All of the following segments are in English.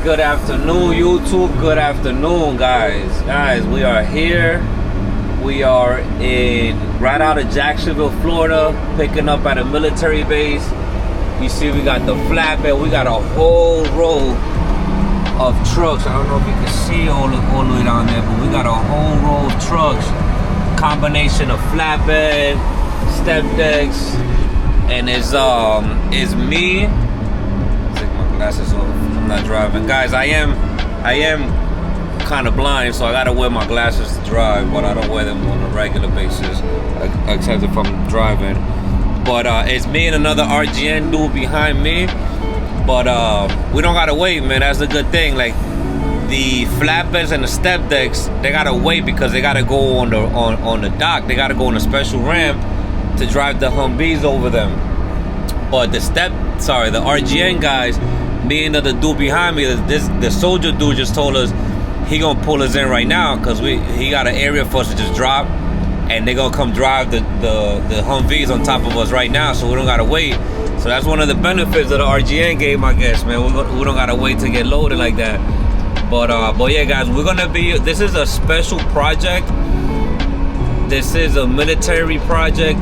Good afternoon, YouTube. Good afternoon, guys. We are here. We are right out of Jacksonville, Florida, picking up at a military base. You see, we got the flatbed. We got a whole row of trucks. I don't know if you can see all the way down there, but we got a whole row of trucks. Combination of flatbed, step decks, and it's me. Take my glasses off. I'm not driving, guys. I am kind of blind, so I gotta wear my glasses to drive, but I don't wear them on a regular basis, except if I'm driving. But it's me and another RGN dude behind me. But we don't gotta wait, man. That's the good thing. Like the flatbeds and the step decks, they gotta wait because they gotta go on the dock. They gotta go on a special ramp to drive the Humvees over them. But the RGN guys, me and the dude behind me, the soldier dude just told us he gonna pull us in right now because he got an area for us to just drop, and they gonna come drive the Humvees on top of us right now, so we don't gotta wait. So that's one of the benefits of the RGN game, I guess, man. We don't gotta wait to get loaded like that. But yeah, guys, this is a special project. This is a military project.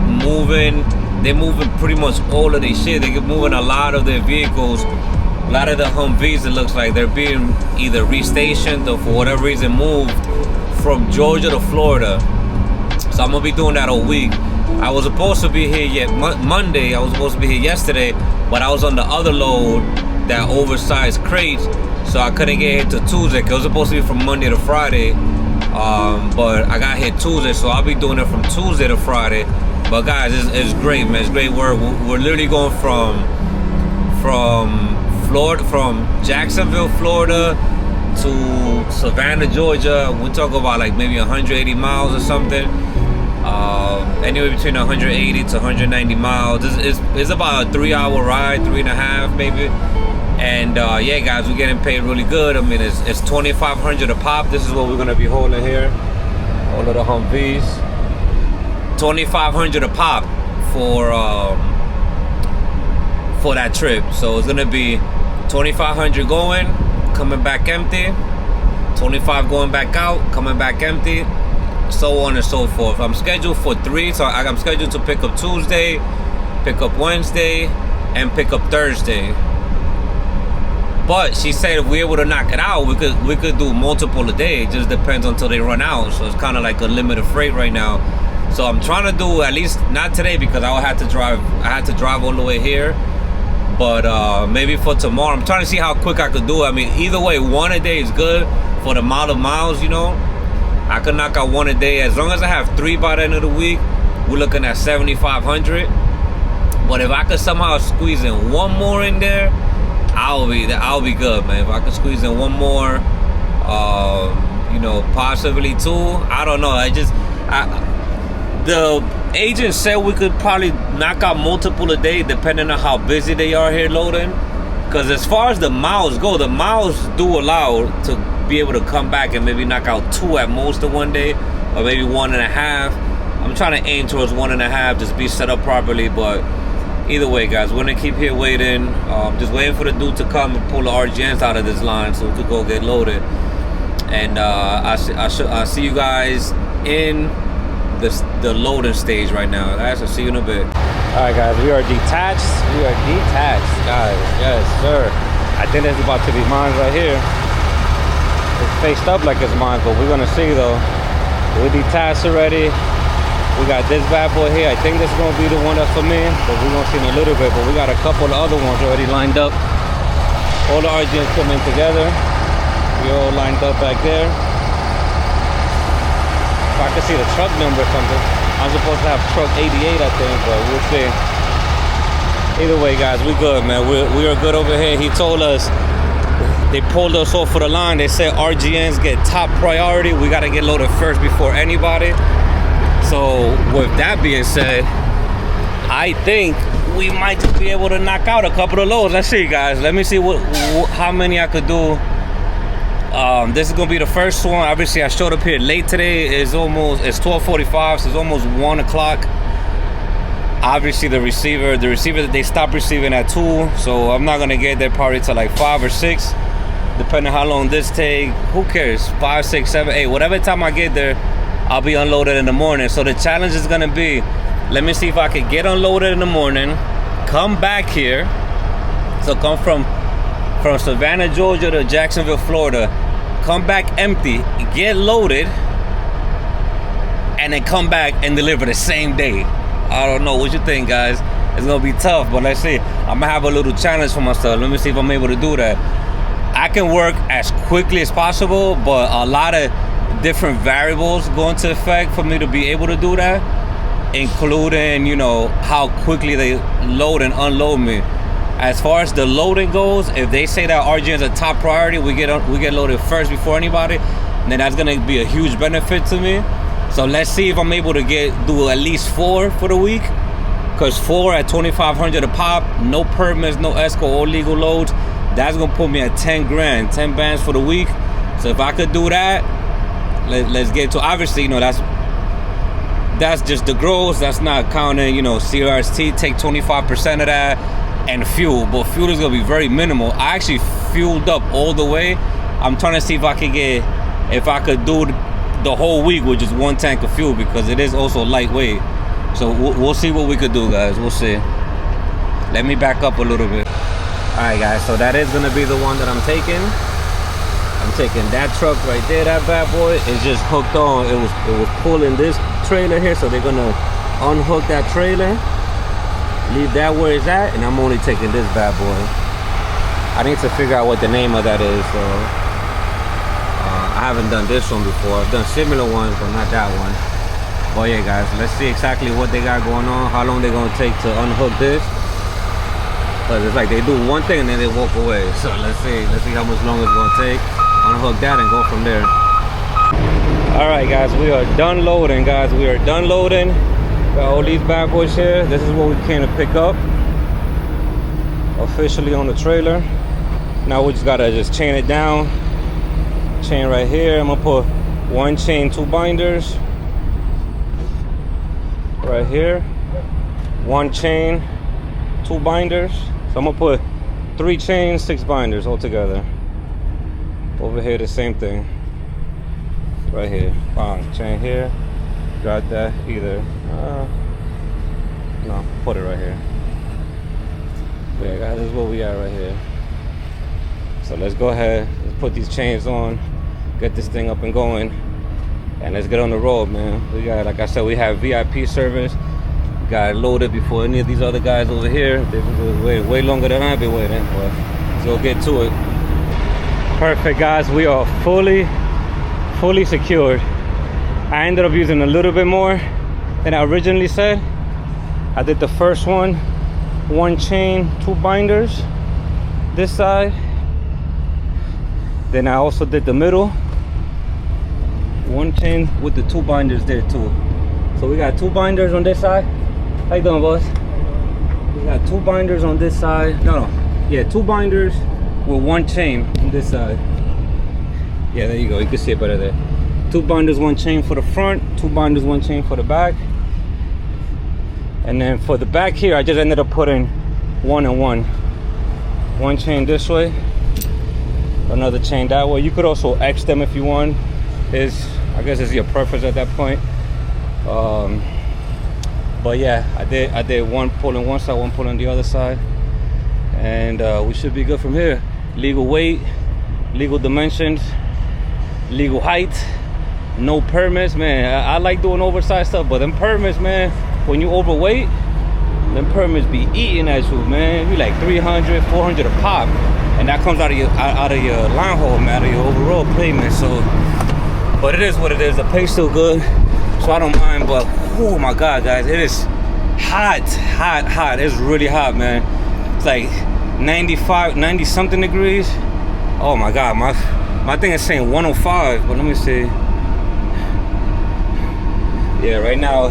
They're moving pretty much all of their shit. They're moving a lot of their vehicles. A lot of the Humvees, it looks like they're being either restationed or for whatever reason moved from Georgia to Florida. So I'm gonna be doing that all week. I was supposed to be here Monday. I was supposed to be here yesterday, but I was on the other load, that oversized crate, so I couldn't get here till Tuesday. Cause it was supposed to be from Monday to Friday, but I got here Tuesday, so I'll be doing it from Tuesday to Friday. But guys, it's great, man. It's great work. We're literally going from Florida, from Jacksonville, Florida to Savannah, Georgia. We talk about like maybe 180 miles or something. Anywhere between 180 to 190 miles. It's about a 3-hour ride, 3.5 maybe. And yeah, guys, we're getting paid really good. I mean, it's $2,500 a pop. This is what we're gonna be holding here. All of the Humvees. $2,500 a pop for that trip. So it's gonna be $2,500 going, coming back empty. $25 going back out, coming back empty. So on and so forth. I'm scheduled for 3, so I'm scheduled to pick up Tuesday, pick up Wednesday, and pick up Thursday. But she said if we're able to knock it out, we could do multiple a day. It just depends until they run out. So it's kind of like a limited freight right now. So I'm trying to do at least not today because I had to drive all the way here. But maybe for tomorrow. I'm trying to see how quick I could do it. I mean, either way, 1 a day is good for the amount of miles, you know. I could knock out 1 a day. As long as I have 3 by the end of the week, we're looking at 7,500. But if I could somehow squeeze in 1 more in there, I'll be good, man. If I could squeeze in 1 more, you know, possibly 2. I don't know. The agent said we could probably knock out multiple a day depending on how busy they are here loading. Because as far as the miles go, the miles do allow to be able to come back and maybe knock out 2 at most in 1 day, or maybe 1.5. I'm trying to aim towards 1.5, just be set up properly. But either way, guys, we're gonna keep here waiting. Just waiting for the dude to come and pull the RGNs out of this line so we could go get loaded. And I see you guys in the loading stage right now. Guys, I'll see you in a bit. All right, guys, we are detached. Guys. Yes, sir. I think that's about to be mine right here. It's faced up like it's mine, but we're gonna see though. We're detached already. We got this bad boy here. I think this is gonna be the one that's for me, but we're gonna see in a little bit. But we got a couple of other ones already lined up. All the RGNs coming together. We all lined up back there. If I can see the truck number or something. I'm supposed to have truck 88, I think, but we'll see. Either way, guys, we good, man. We are good over here. He told us, they pulled us off for the line. They said RGNs get top priority. We got to get loaded first before anybody. So with that being said, I think we might just be able to knock out a couple of loads. Let's see, guys. Let me see how many I could do. This is gonna be the first one. Obviously, I showed up here late today. It's 12:45, so it's almost 1 o'clock. Obviously, the receiver they stopped receiving at 2, so I'm not gonna get there probably till like 5 or 6. depending how long this take. Who cares? 5, 6, 7, 8. Whatever time I get there, I'll be unloaded in the morning. So the challenge is gonna be, let me see if I can get unloaded in the morning, come back here. So come from Savannah, Georgia to Jacksonville, Florida. Come back empty, get loaded, and then come back and deliver the same day. I don't know, what you think, guys? It's gonna be tough, but let's see. I'm gonna have a little challenge for myself. Let me see if I'm able to do that. I can work as quickly as possible, but a lot of different variables go into effect for me to be able to do that, including, you know, how quickly they load and unload me. As far as the loading goes, if they say that RGN is a top priority, we get loaded first before anybody, then that's gonna be a huge benefit to me. So let's see if I'm able to do at least 4 for the week, because 4 at $2,500 a pop, no permits, no ESCO or legal loads, that's gonna put me at 10 grand, 10 bands for the week. So if I could do that, let's get to, obviously, you know, that's just the gross. That's not counting, you know, CRST, take 25% of that, and fuel. But fuel is gonna be very minimal. I actually fueled up all the way. I'm trying to see if I could do the whole week with just 1 tank of fuel, because it is also lightweight. So we'll see what we could do, guys. We'll see. Let me back up a little bit. All right, guys, so that is gonna be the one that I'm taking. I'm taking that truck right there, that bad boy is just hooked on. It was pulling this trailer here, so they're gonna unhook that trailer, leave that where it's at, and I'm only taking this bad boy. I need to figure out what the name of that is. So I haven't done this one before. I've done similar ones, but not that one. But yeah, guys, let's see exactly what they got going on, how long they're gonna take to unhook this. Because it's like they do one thing and then they walk away. So let's see how much longer it's gonna take. Unhook that and go from there. All right, guys, we are done loading, guys. We are done loading. Got all these bad boys here. This is what we came to pick up. Officially on the trailer. Now we just gotta just chain it down. Chain right here. I'm gonna put 1 chain, 2 binders. Right here. 1 chain, 2 binders. So I'm gonna put 3 chains, 6 binders all together. Over here, the same thing. Right here. Bang, chain here. Got that either. No, put it right here. Yeah, guys, this is what we are right here. So let's go ahead, let's put these chains on, get this thing up and going, and let's get on the road, man. We got, like I said, we have VIP service. Got loaded before any of these other guys over here. They've been waiting way longer than I've been waiting, but let's go get to it. Perfect, guys. We are fully secured. I ended up using a little bit more than I originally said. I did the first one, 1 chain, 2 binders this side. Then I also did the middle, 1 chain with the 2 binders there too. So we got 2 binders on this side. How you doing, boss? We got 2 binders on this side. Yeah, 2 binders with 1 chain on this side. Yeah, there you go. You can see it better there. 2 binders, 1 chain for the front, 2 binders, 1 chain for the back. And then for the back here, I just ended up putting 1 and 1. 1 chain this way, another chain that way. You could also X them if you want. I guess it's your preference at that point. But yeah, I did 1 pull on one side, 1 pull on the other side, and we should be good from here. Legal weight, legal dimensions, legal height, no permits, man. I like doing oversized stuff, but them permits, man, when you overweight, them permits be eating at you, man. It be like 300, 400 a pop, and that comes out of your line hole, man, out of your overall payment. So, but it is what it is. The pay's still good, so I don't mind. But oh my god, guys, it is hot. It's really hot, man. It's like 95, 90 something degrees. Oh my god, my thing is saying 105, but let me see. Yeah, right now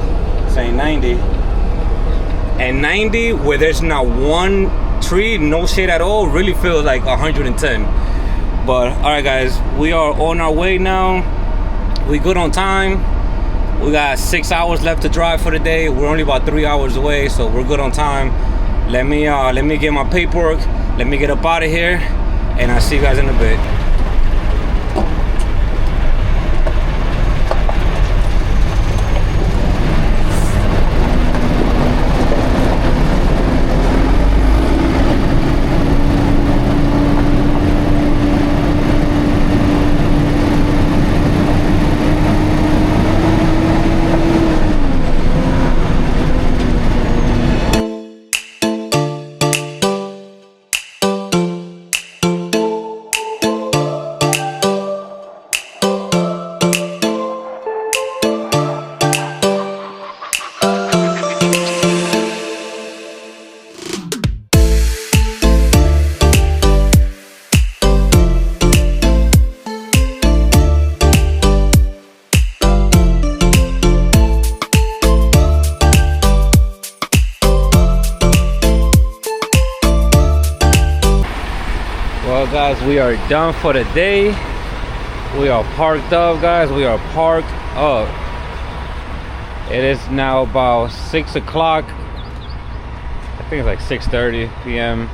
it's saying 90. And 90 where there's not one tree, no shade at all, really feels like 110. But all right, guys, we are on our way now. We good on time. We got 6 hours left to drive for the day. We're only about 3 hours away, so we're good on time. Let me get my paperwork. Let me get up out of here, and I'll see you guys in a bit. We are done for the day. We are parked up, guys. We are parked up. It is now about 6 o'clock. I think it's like 6:30 p.m.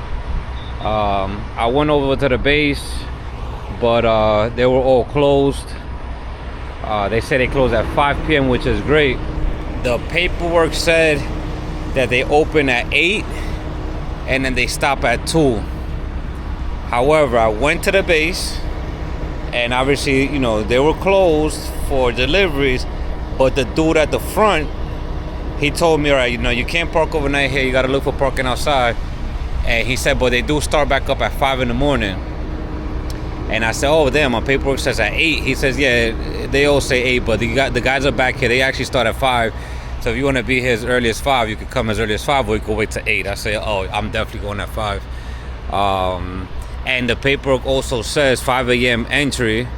I went over to the base, but they were all closed. They said they closed at 5 p.m., which is great. The paperwork said that they open at 8 and then they stop at 2. However, I went to the base, and obviously, you know, they were closed for deliveries, but the dude at the front, he told me, all right, you know, you can't park overnight here, you gotta look for parking outside. And he said, but they do start back up at 5 in the morning. And I said, oh damn, my paperwork says at 8. He says, yeah, they all say 8, but the guys are back here, they actually start at 5. So if you want to be here as early as 5, you could come as early as 5, or you could wait to 8. I say, oh, I'm definitely going at 5. And the paperwork also says 5 a.m. entry.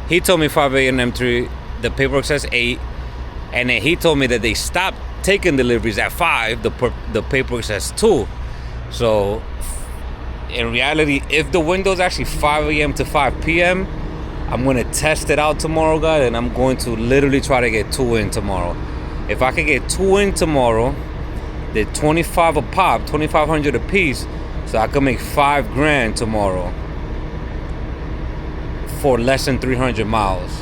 He told me 5 a.m. entry. The paperwork says 8. And then he told me that they stopped taking deliveries at 5. The paperwork says 2. So in reality, if the window is actually 5 a.m. to 5 p.m., I'm going to test it out tomorrow, guys. And I'm going to literally try to get 2 in tomorrow. If I could get 2 in tomorrow, they're 25 a pop, 2,500 a piece. So I could make $5,000 tomorrow for less than 300 miles.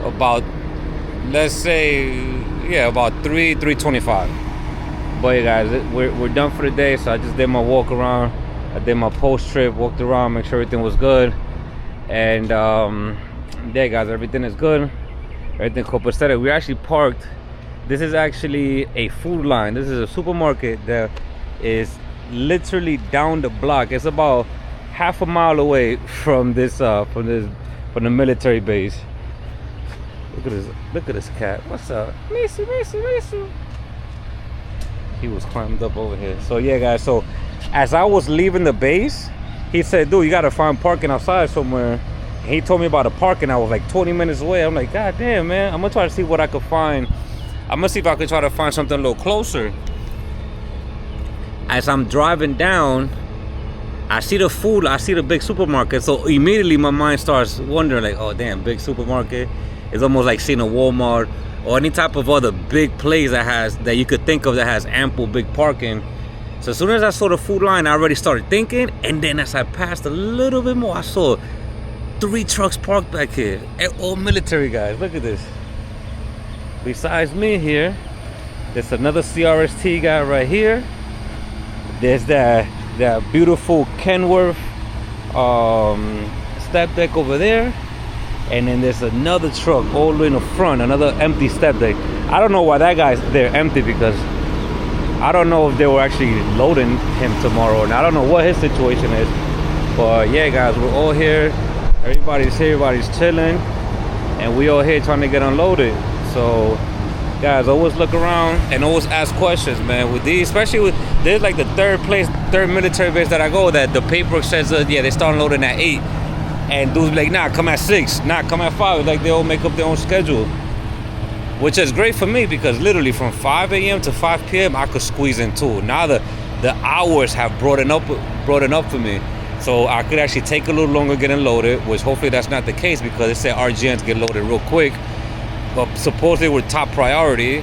About, let's say, yeah, about 325. But yeah, guys, we're done for the day. So I just did my walk around. I did my post trip, walked around, make sure everything was good. And yeah, guys, everything is good. Everything copacetic. We actually parked. This is actually a food line. This is a supermarket that is literally down the block. It's about half a mile away from this from the military base. Look at this cat. What's up? Misu. He was climbed up over here. So yeah, guys, so as I was leaving the base, he said, dude, you gotta find parking outside somewhere. And he told me about a parking. I was like 20 minutes away. I'm like, god damn, man, I'm gonna try to see what I could find. I'm gonna see if I could try to find something a little closer. As I'm driving down, I see the food, I see the big supermarket. So immediately my mind starts wondering, like, oh damn, big supermarket. It's almost like seeing a Walmart or any type of other big place that you could think of that has ample big parking. So as soon as I saw the food line, I already started thinking. And then as I passed a little bit more, I saw 3 trucks parked back here. All military guys. Look at this. Besides me here, there's another CRST guy right here. There's that beautiful Kenworth step deck over there. And then there's another truck all the way in the front, another empty step deck. I don't know why that guy's there empty, because I don't know if they were actually loading him tomorrow. And I don't know what his situation is. But yeah, guys, we're all here. Everybody's here, everybody's chilling. And we all here trying to get unloaded. So guys, always look around and always ask questions, man. With these, especially with this, like the third military base that I go, that the paperwork says yeah, they start unloading at 8, and dudes be like, nah, come at 6, nah, come at 5. Like they all make up their own schedule, which is great for me, because literally from 5 a.m. to 5 p.m. I could squeeze in 2. Now the hours have broadened up for me, so I could actually take a little longer getting loaded, which hopefully that's not the case, because it said RGNs get loaded real quick. But supposedly we're top priority.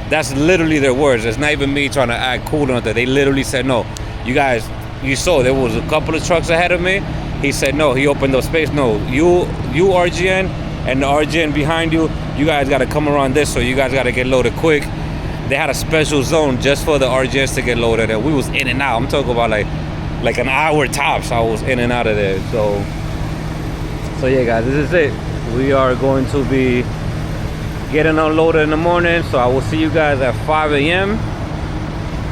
That's literally their words. It's not even me trying to act cool on that. They literally said, no, you guys, you saw there was a couple of trucks ahead of me. He said, no, he opened up space. No, you RGN and the RGN behind you, you guys got to come around this, so you guys got to get loaded quick. They had a special zone just for the RGNs to get loaded, and we was in and out. I'm talking about like an hour tops. I was in and out of there. So yeah, guys, this is it. We are going to be getting unloaded in the morning, so I will see you guys at 5 a.m.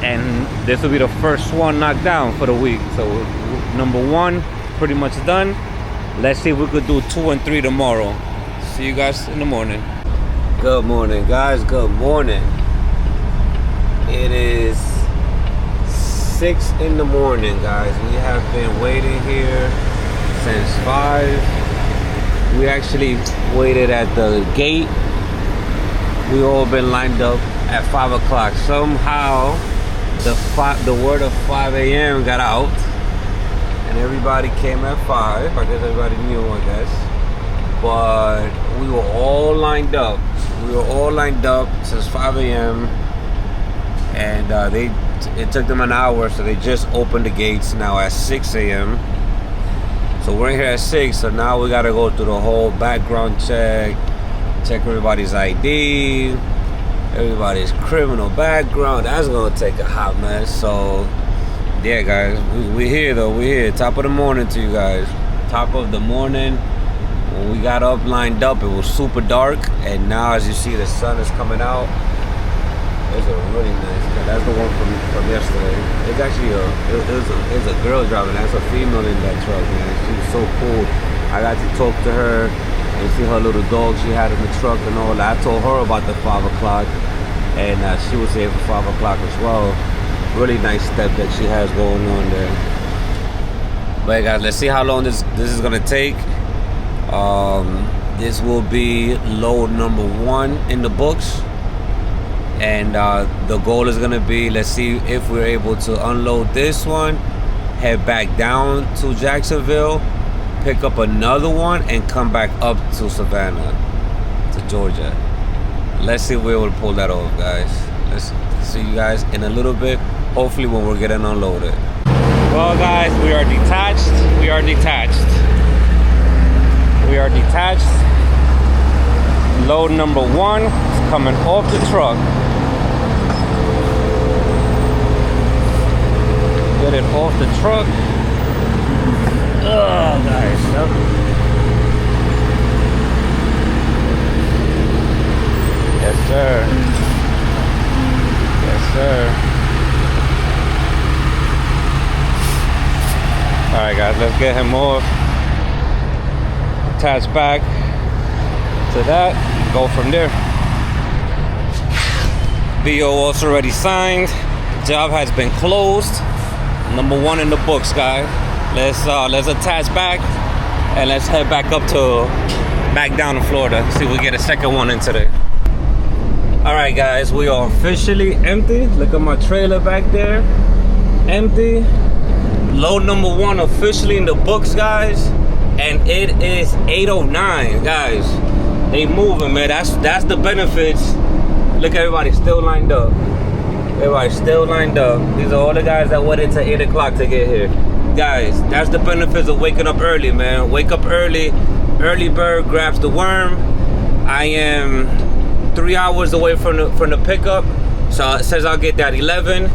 and this will be the first one knocked down for the week. So number 1 pretty much done. Let's see if we could do 2 and 3 tomorrow. See you guys in the morning. Good morning, guys. Good morning. It is 6 in the morning, guys. We have been waiting here since 5. We actually waited at the gate. We all been lined up at 5 o'clock. Somehow the word of 5 a.m. got out, and everybody came at 5. I guess everybody knew, I guess. But we were all lined up. We were all lined up since 5 a.m. And it took them an hour, so they just opened the gates now at 6 a.m. So we're in here at 6, so now we gotta go through the whole background check everybody's ID, everybody's criminal background. That's gonna take a hot mess. So yeah, guys, we're here though. We're here. Top of the morning to you guys. Top of the morning. When we got up, lined up, it was super dark, and now as you see, the sun is coming out. It's a really nice car. That's the one from yesterday. It's actually it's a girl driving. That's a female in that truck, man. She's so cool. I got to talk to her and see her little dog she had in the truck and all that. I told her about the 5 o'clock, and she was here for 5 o'clock as well. Really nice step that she has going on there. But guys, let's see how long this is gonna take. This will be load number 1 in the books, and the goal is gonna be, let's see if we're able to unload this one, head back down to Jacksonville, pick up another one, and come back up to Savannah, to Georgia. Let's see if we're able to pull that off, guys. Let's see you guys in a little bit, hopefully when we're getting unloaded. Well guys, we are detached. We are detached. Load number 1 is coming off the truck. Get it off the truck. Oh, guys. Yes, sir. Yes, sir. All right, guys, let's get him off. Attach back to that. Go from there. VO also already signed. Job has been closed. Number 1 in the books, guys. Let's attach back and let's head back down to Florida. See if we get a second one in today. All right, guys, we are officially empty. Look at my trailer back there, empty. Load number 1 officially in the books, guys, and it is 8:09, guys. They moving, man. That's the benefits. Look, everybody's still lined up. Everybody's still lined up. These are all the guys that waited till 8 o'clock to get here. Guys, that's the benefits of waking up early, man. Wake up early. Early bird grabs the worm. I am 3 hours away from the pickup. So it says I'll get that 11.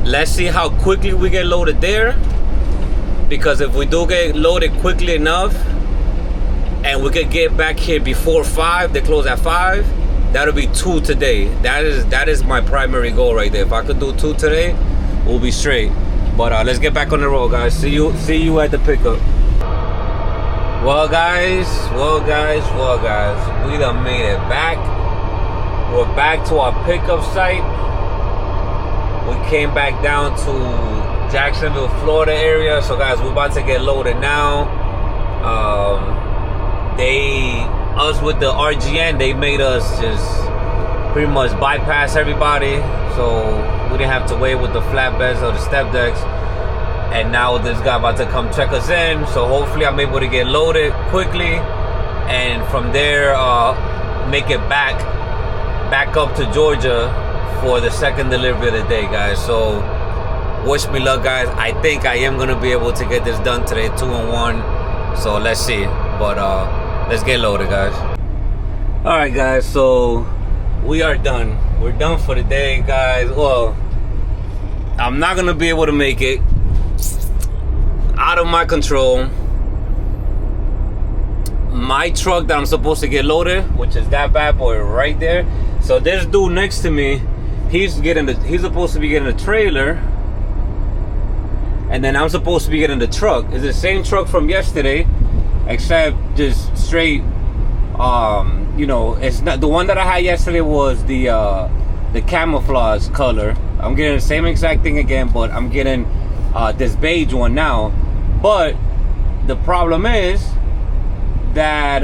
Let's see how quickly we get loaded there. Because if we do get loaded quickly enough, and we could get back here before 5, they close at 5, that'll be 2 today. That is my primary goal right there. If I could do 2 today, we'll be straight. But let's get back on the road, guys. See you at the pickup. Well guys, we done made it back. We're back to our pickup site. We came back down to Jacksonville, Florida area. So guys, we're about to get loaded now. Us with the RGN, they made us just pretty much bypass everybody. So we didn't have to wait with the flatbeds or the step decks. And now this guy about to come check us in. So hopefully I'm able to get loaded quickly. And from there, make it back up to Georgia for the second delivery of the day, guys. So wish me luck, guys. I think I am gonna be able to get this done today, 2 in 1. So let's see. But let's get loaded, guys. All right, guys. So we are done. We're done for the day, guys. Well, I'm not gonna be able to make it. Out of my control. My truck that I'm supposed to get loaded, which is that bad boy right there. So this dude next to me, he's supposed to be getting a trailer, and then I'm supposed to be getting the truck. It's the same truck from yesterday, except just straight. You know, it's not the one that I had yesterday. Was the camouflage color. I'm getting the same exact thing again, but I'm getting this beige one now. But the problem is that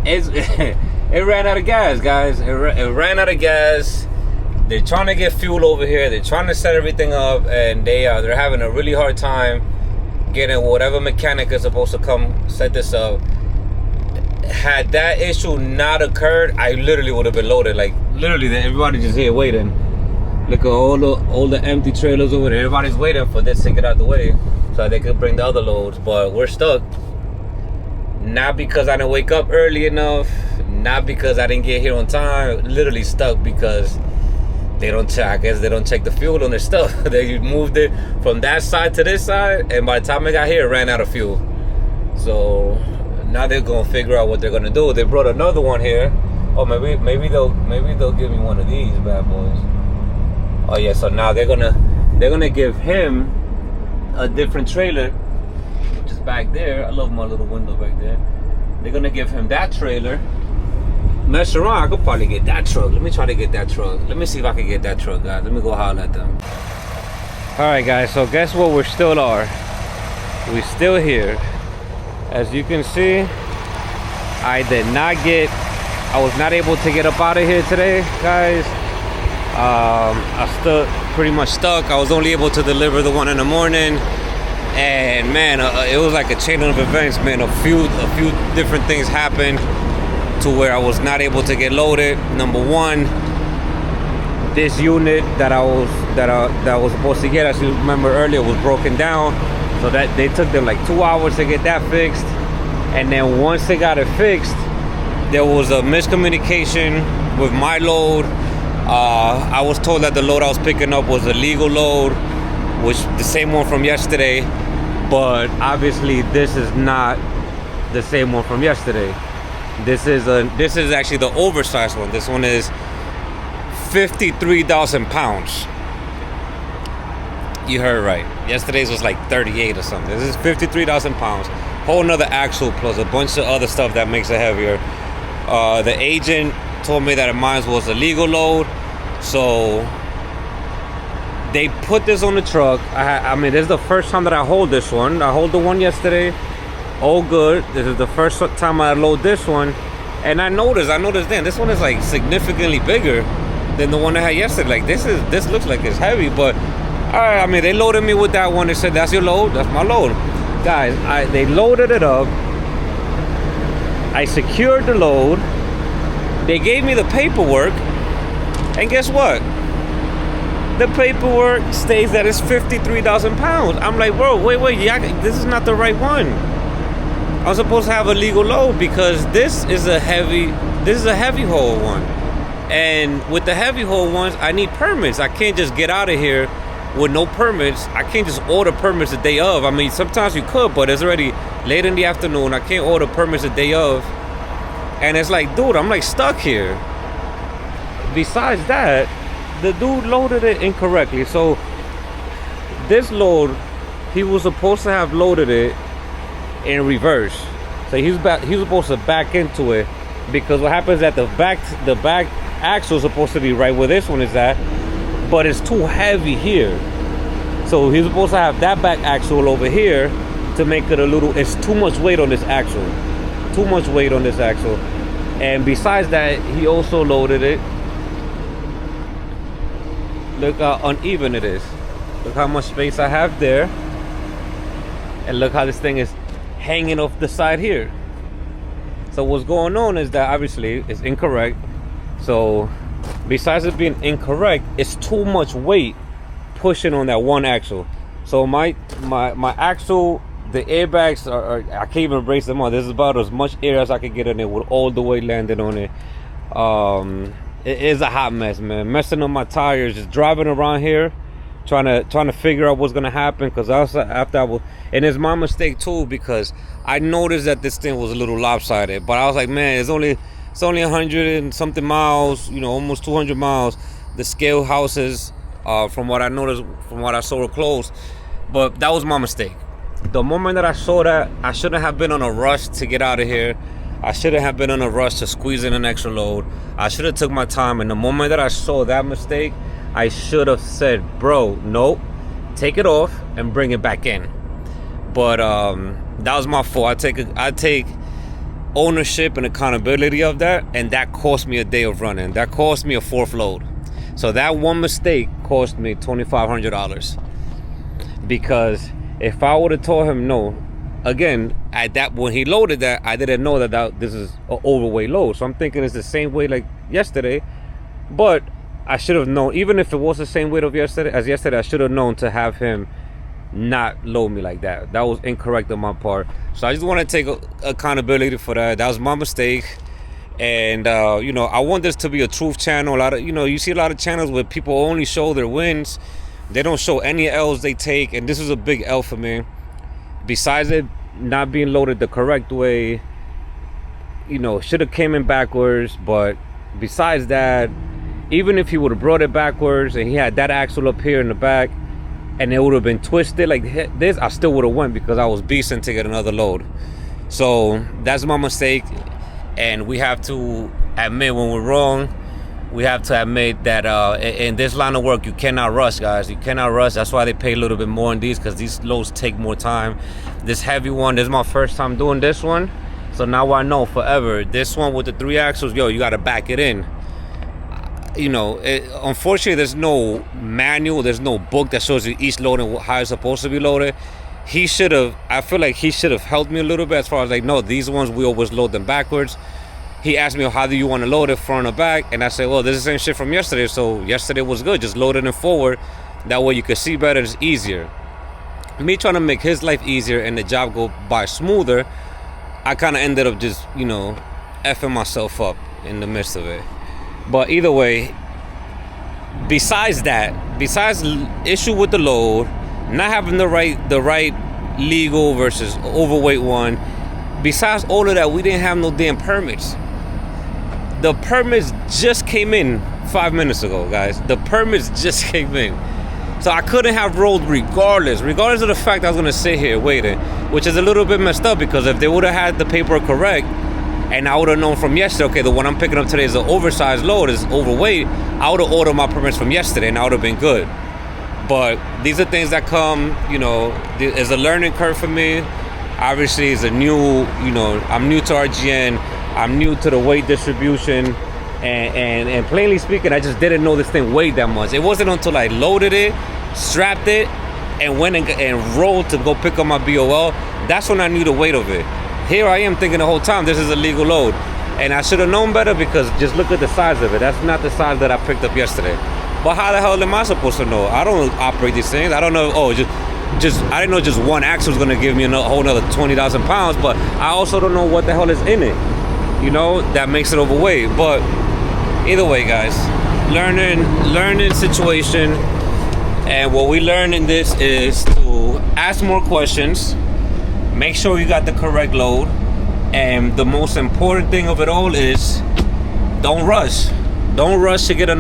it ran out of gas, guys. It ran out of gas. They're trying to get fuel over here. They're trying to set everything up, and they're having a really hard time getting whatever mechanic is supposed to come set this up. Had that issue not occurred, I literally would have been loaded. Like literally, everybody just here waiting. Look at all the empty trailers over there. Everybody's waiting for this to get out the way so they could bring the other loads. But we're stuck. Not because I didn't wake up early enough. Not because I didn't get here on time. Literally stuck because they don't check. I guess they don't check the fuel on their stuff. They moved it from that side to this side, and by the time I got here, it ran out of fuel. So now they're gonna figure out what they're gonna do. They brought another one here. Oh, maybe they'll give me one of these bad boys. Oh yeah, so now they're gonna give him a different trailer, which is back there. I love my little window back there. They're gonna give him that trailer. Mess around, I could probably get that truck. Let me try to get that truck. Let me see if I can get that truck, guys. Let me go holler at them. All right, guys, so guess what? We still are. We still here. As you can see, I was not able to get up out of here today, guys. I still pretty much stuck. I was only able to deliver the one in the morning, and man, it was like a chain of events, man. A few different things happened to where I was not able to get loaded. Number one, this unit that I was supposed to get, as you remember earlier, was broken down. So that they took them like 2 hours to get that fixed, and then once they got it fixed, there was a miscommunication with my load. I was told that the load I was picking up was a legal load, which the same one from yesterday, but obviously this is not the same one from yesterday. This is actually the oversized one. This one is 53,000 pounds. You heard right. Yesterday's was like 38 or something. This is 53,000 pounds. Whole nother axle plus a bunch of other stuff that makes it heavier. The agent told me that mine was a legal load, so they put this on the truck. I mean, this is the first time that I hold this one. I hold the one yesterday. All good. This is the first time I load this one, and I noticed then this one is like significantly bigger than the one I had yesterday. Like this looks like it's heavy, but all right. I mean, they loaded me with that one. They said that's your load. That's my load, guys. They loaded it up. I secured the load. They gave me the paperwork, and guess what? The paperwork states that it's 53,000 pounds. I'm like, bro, wait, yeah, this is not the right one. I'm supposed to have a legal load because this is a heavy haul one, and with the heavy haul ones, I need permits. I can't just get out of here with no permits. I can't just order permits the day of. I mean, sometimes you could, but it's already late in the afternoon. I can't order permits the day of. And it's like, dude, I'm like stuck here. Besides that, the dude loaded it incorrectly. So this load, he was supposed to have loaded it in reverse. So he was supposed to back into it, because what happens is that the back axle is supposed to be right where this one is at, but it's too heavy here. So he's supposed to have that back axle over here to make it it's too much weight on this axle. Too much weight on this axle. And besides that, he also loaded it. Look how uneven it is. Look how much space I have there. And look how this thing is hanging off the side here. So what's going on is that obviously it's incorrect. So besides it being incorrect, it's too much weight pushing on that one axle. So my axle, the airbags are I can't even brace them on. This is about as much air as I can get in it with all the weight landing on it. It is a hot mess, man. Messing up my tires, just driving around here, trying to figure out what's gonna happen. Because and it's my mistake too, because I noticed that this thing was a little lopsided. But I was like, man, it's only 100 and something miles, almost 200 miles. The scale houses, from what I noticed, from what I saw, were closed. But that was my mistake. The moment that I saw that, I shouldn't have been on a rush to get out of here. I shouldn't have been on a rush to squeeze in an extra load. I should have took my time. And the moment that I saw that mistake, I should have said, bro, nope, take it off and bring it back in. But that was my fault. I take ownership and accountability of that, and that cost me a day of running. That cost me a fourth load. So that one mistake cost me $2,500, because If I would have told him no, again, at that when he loaded that, I didn't know that this is an overweight load. So I'm thinking it's the same weight like yesterday, but I should have known. Even if it was the same weight of yesterday, I should have known to have him not load me like that. That was incorrect on my part. So I just want to take accountability for that. That was my mistake. And you know, I want this to be a truth channel. A lot of, you know, you see a lot of channels where people only show their wins. They don't show any L's they take, and this is a big L for me. Besides it not being loaded the correct way, you know, should have came in backwards. But besides that, even if he would have brought it backwards and he had that axle up here in the back and it would have been twisted like this, I still would have went because I was beasting to get another load. So that's my mistake, and we have to admit when we're wrong. We have to admit that in this line of work, you cannot rush, guys. You cannot rush. That's why they pay a little bit more in these, because these loads take more time. This heavy one, this is my first time doing this one. So now I know forever. This one with the 3 axles, yo, you got to back it in. You know, unfortunately, there's no manual. There's no book that shows you each load and how it's supposed to be loaded. He should have, I feel like he should have helped me a little bit as far as like, no, these ones, we always load them backwards. He asked me, how do you want to load it, front or back? And I said, well, this is the same shit from yesterday. So yesterday was good. Just load it in forward. That way you can see better. It's easier. Me trying to make his life easier and the job go by smoother, I kind of ended up just, you know, effing myself up in the midst of it. But either way, besides that, besides issue with the load, not having the right legal versus overweight one, besides all of that, we didn't have no damn permits. The permits just came in 5 minutes ago, guys. The permits just came in. So I couldn't have rolled regardless of the fact I was going to sit here waiting, which is a little bit messed up, because if they would have had the paper correct and I would have known from yesterday, okay, the one I'm picking up today is an oversized load, is overweight, I would have ordered my permits from yesterday and I would have been good. But these are things that come, you know, there's a learning curve for me. Obviously, it's a new, you know, I'm new to RGN. I'm new to the weight distribution, and plainly speaking, I just didn't know this thing weighed that much. It wasn't until I loaded it, strapped it, and went and rolled to go pick up my BOL, that's when I knew the weight of it. Here I am thinking the whole time this is a legal load, and I should have known better, because just look at the size of it. That's not the size that I picked up yesterday. But how the hell am I supposed to know? I don't operate these things. I don't know. Oh, I didn't know just one axle was gonna give me a whole nother 20,000 pounds, but I also don't know what the hell is in it. You know, that makes it overweight. But either way, guys, learning situation, and what we learned in this is to ask more questions, make sure you got the correct load, and the most important thing of it all is don't rush. Don't rush to get a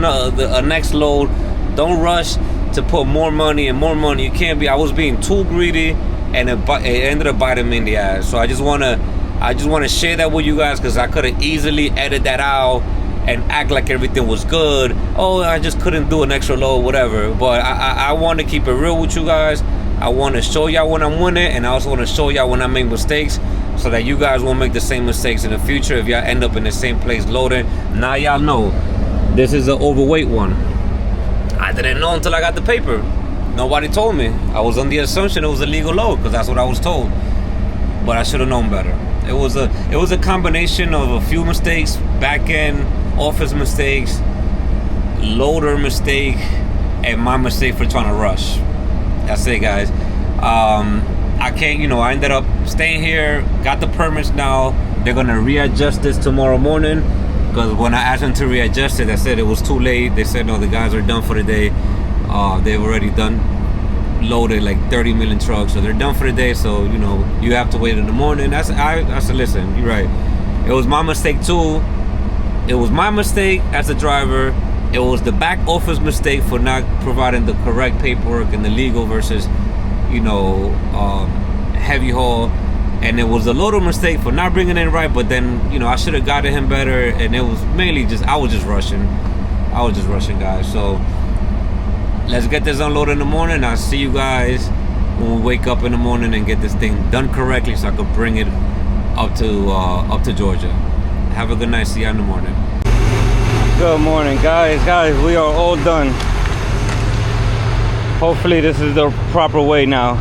next load. Don't rush to put more money and more money. You can't be. I was being too greedy, and it ended up biting me in the ass. So I just wanna share that with you guys, because I could have easily edited that out and act like everything was good. Oh, I just couldn't do an extra load, whatever. But I want to keep it real with you guys. I want to show y'all when I'm winning, and I also want to show y'all when I make mistakes, so that you guys won't make the same mistakes in the future if y'all end up in the same place loading. Now y'all know this is an overweight one. I didn't know until I got the paper. Nobody told me. I was on the assumption it was a legal load, because that's what I was told. But I should have known better. It was a combination of a few mistakes, back end office mistakes, loader mistake, and my mistake for trying to rush. That's it, guys. I can't, you know, I ended up staying here, got the permits now. They're gonna readjust this tomorrow morning, because when I asked them to readjust it, they said it was too late. They said, no, the guys are done for the day. They've already loaded like 30 million trucks, so they're done for the day. So, you know, you have to wait in the morning. I said, listen, you're right. It was my mistake too. It was my mistake as a driver. It was the back office mistake for not providing the correct paperwork and the legal versus, you know, heavy haul. And it was a loader mistake for not bringing it right, but then, you know, I should have guided him better. And it was mainly just, I was just rushing, guys. So let's get this unloaded in the morning. I'll see you guys when we wake up in the morning and get this thing done correctly, so I could bring it up to Georgia. Have a good night. See you in the morning. Good morning, guys. We are all done. Hopefully this is the proper way now.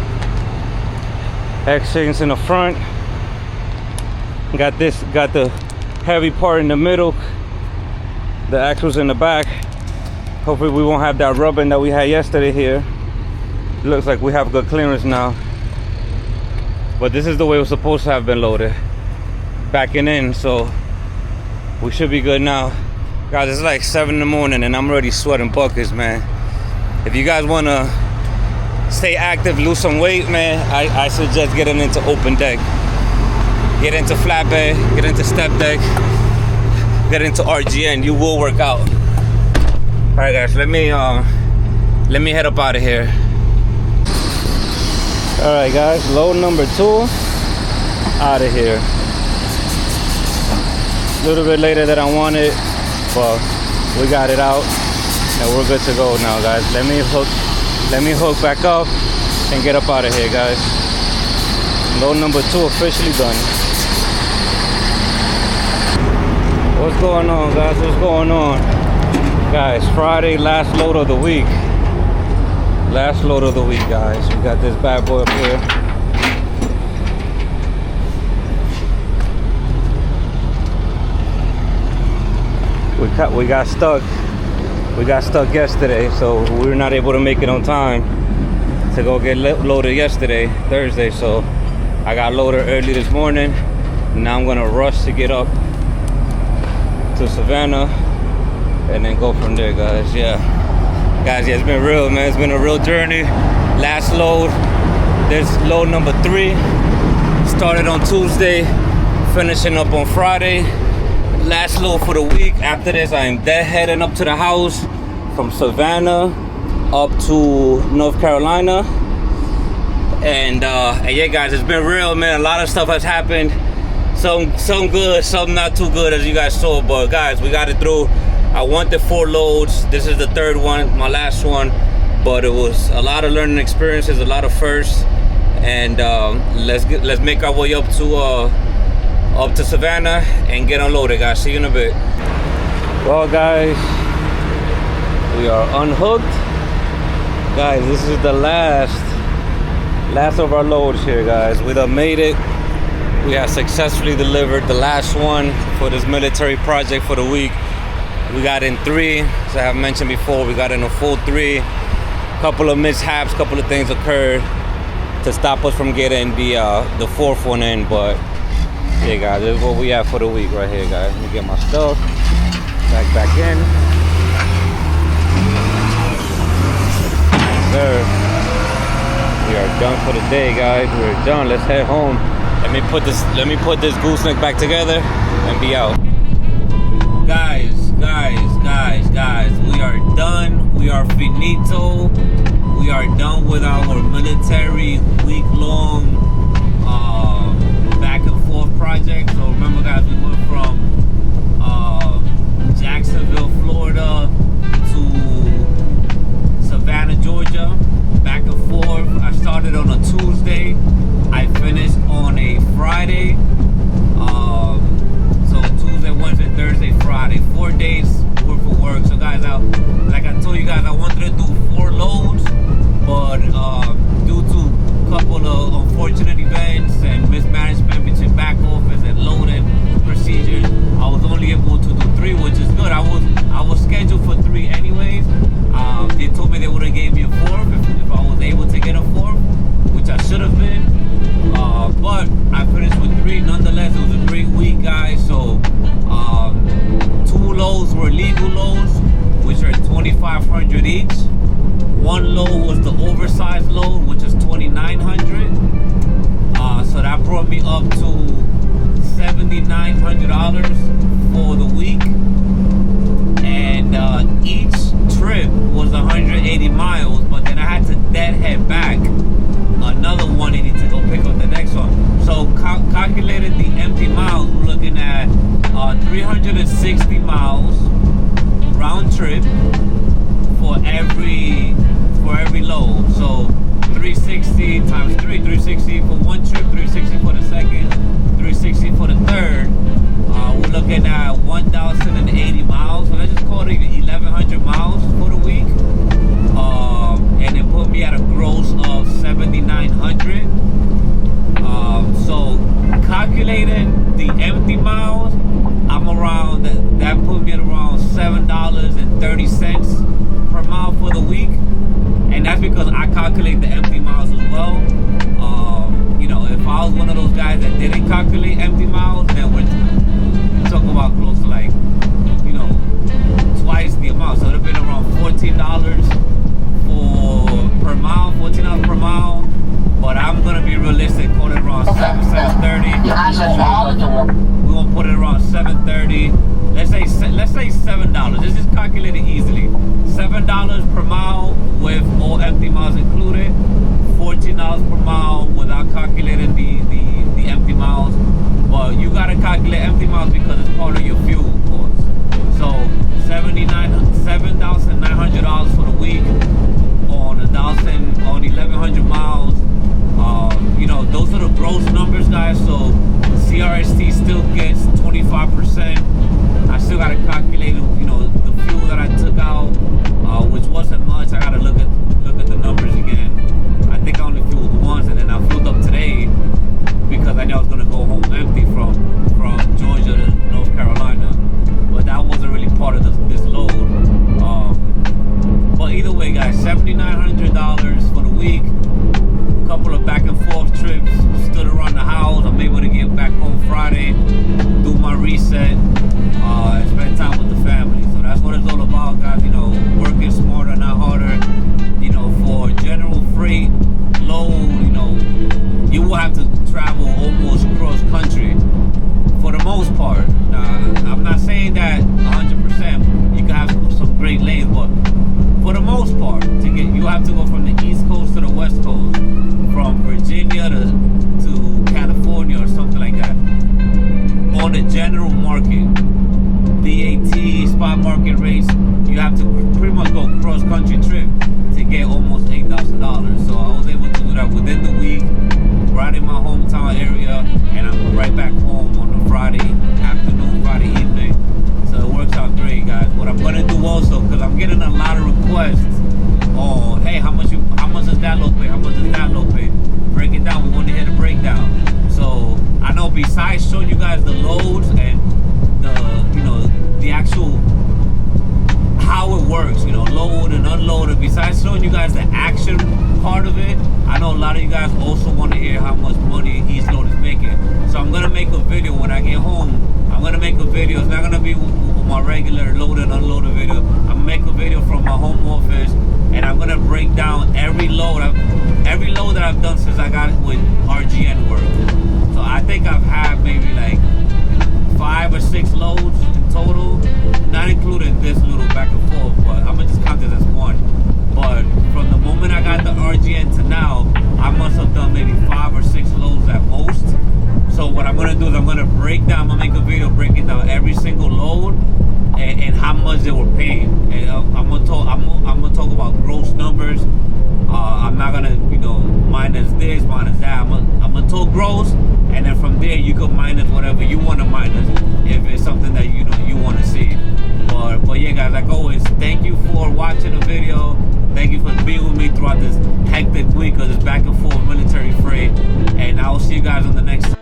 X-chains in the front. Got the heavy part in the middle. The axles in the back. Hopefully we won't have that rubbing that we had yesterday here. It looks like we have good clearance now. But this is the way it was supposed to have been loaded. Backing in, so we should be good now. Guys, it's like 7 in the morning and I'm already sweating buckets, man. If you guys wanna stay active, lose some weight, man, I suggest getting into open deck. Get into flatbed, get into step deck, get into RGN. You will work out. All right, guys, let me head up out of here. All right, guys, load number 2 out of here. A little bit later than I wanted, but we got it out and we're good to go now, guys. Let me hook back up and get up out of here, guys. Load number 2 officially done. What's going on, guys? What's going on? Guys, Friday, last load of the week. Last load of the week, guys. We got this bad boy up here. We got stuck. We got stuck yesterday, so we were not able to make it on time to go get loaded yesterday, Thursday. So I got loaded early this morning. Now I'm gonna rush to get up to Savannah and then go from there, guys. Yeah, guys, yeah, it's been real, man. It's been a real journey. Last load, this load number 3 started on Tuesday, finishing up on Friday. Last load for the week. After this, I am dead heading up to the house from Savannah up to North Carolina. And yeah, guys, it's been real, man. A lot of stuff has happened. Some good, some not too good, as you guys saw. But guys, we got it through. I wanted 4 loads. This is the 3rd one, my last one. But it was a lot of learning experiences, a lot of firsts. And let's make our way up to Savannah and get unloaded, guys. See you in a bit. Well, guys, we are unhooked. Guys, this is the last of our loads here, guys. We done made it. We have successfully delivered the last one for this military project for the week. We got in 3, as I have mentioned before. We got in a full 3. Couple of mishaps, couple of things occurred to stop us from getting the 4th one in, but yeah, guys, this is what we have for the week right here, guys. Let me get my stuff back in. There. We are done for the day, guys. We're done. Let's head home. Let me put this gooseneck back together and be out. Guys, we are done. We are finito. We are done with our military week-long back and forth project. So remember, guys, we went from Jacksonville, Florida to Savannah, Georgia, back and forth. I started on a Tuesday. I finished on a Friday. So Tuesday, Wednesday, Thursday, Friday, 4 days worth of work. So guys, like I told you guys, I wanted to do 4 loads, but due to a couple of unfortunate events and mismanagement between back office and loading procedures, I was only able to do 3, which is good. I was scheduled for 3 anyways. They told me they would have gave me a 4th if I was able to get a 4th, which I should have been. But I finished with 3. Nonetheless, it was a great week, guys. So 2 loads were legal loads, which are $2,500 each. 1 load was the oversized load, which is $2,900. So that brought me up to $7,900 for the week. And each trip was 180 miles, but then I had to deadhead back another 180 to go pick up the next one. So calculated the empty miles, we're looking at 360 miles round trip for every load. So 360 times 3, 360 for 1 trip, 360 for the second, 360 for the third. We're looking at 1,080 miles. So let's just call it 1,100 miles for the week. And it put me at a gross of $7,900. calculated the empty miles, I'm around, that put me at around $7.30 per mile for the week. And that's because I calculate the empty miles as well. You know, if I was one of those guys that didn't calculate empty miles, then we're talking about close to like, you know, twice the amount. So it would have been around $14 per mile, $14 per mile. But I'm gonna be realistic, call it around $7.30. We're gonna put it around $7.30. Let's say $7. Let's just calculate it easily. $7 per mile with all empty miles included. $14 per mile without calculating the empty miles. But you gotta calculate empty miles because it's part of your fuel cost. So $7,900 for the week on 1,100 miles. You know, those are the gross numbers, guys. So CRST still gets 25%. I still gotta calculate, you know, the fuel that I took out, which wasn't much. I gotta look at the numbers again. I think I only fueled once, and then I filled up today because I knew I was gonna go home empty from Georgia to North Carolina. But that wasn't really part of this load. But either way, guys, $7,900 for the week. Couple of back and forth trips, stood around the house. I'm able to get back home Friday, do my reset, and spend time with the family. So that's what it's all about, guys. You know, working smarter, not harder. You know, for general freight load, you know, you will have to travel almost cross country for the most part. I'm not saying that 100%. You can have some great lanes, but for the most part, you have to go from the East Coast to the West Coast, from Virginia to California or something like that. On the general market, DAT, spot market rates, you have to pretty much go cross-country trip to get almost $8,000. So I was able to do that within the week, right in my hometown area, and I'm right back home on a Friday afternoon, Friday evening. So it works out great, guys. What I'm gonna do also, because I'm getting a lot of requests on, hey, how much does that load pay? How much does that load pay? Break it down. We want to hear the breakdown. So I know besides showing you guys the loads and the actual how it works, you know, load and unload, and besides showing you guys the action part of it, I know a lot of you guys also want to hear how much money each load is making. So I'm gonna make a video when I get home. I'm gonna make a video. It's not gonna be my regular load and unload video. I'm gonna make a video from my home office, and I'm gonna break down every load that I've done since I got with RGN work. So I think I've had maybe like 5 or 6 loads in total, not including this little back and forth, but I'm gonna just count this as one. But from the moment I got the RGN to now, I must have done maybe 5 or 6 loads at most. So what I'm gonna do is I'm gonna make a video breaking down every single load and how much they were paying. And I'm gonna talk about gross numbers. I'm not gonna, you know, minus this, minus that. I'm gonna talk gross, and then from there you can minus whatever you want to minus if it's something that you know you want to see. But yeah, guys, like always, thank you for watching the video. Thank you for being with me throughout this hectic week of this back and forth military freight, and I will see you guys on the next.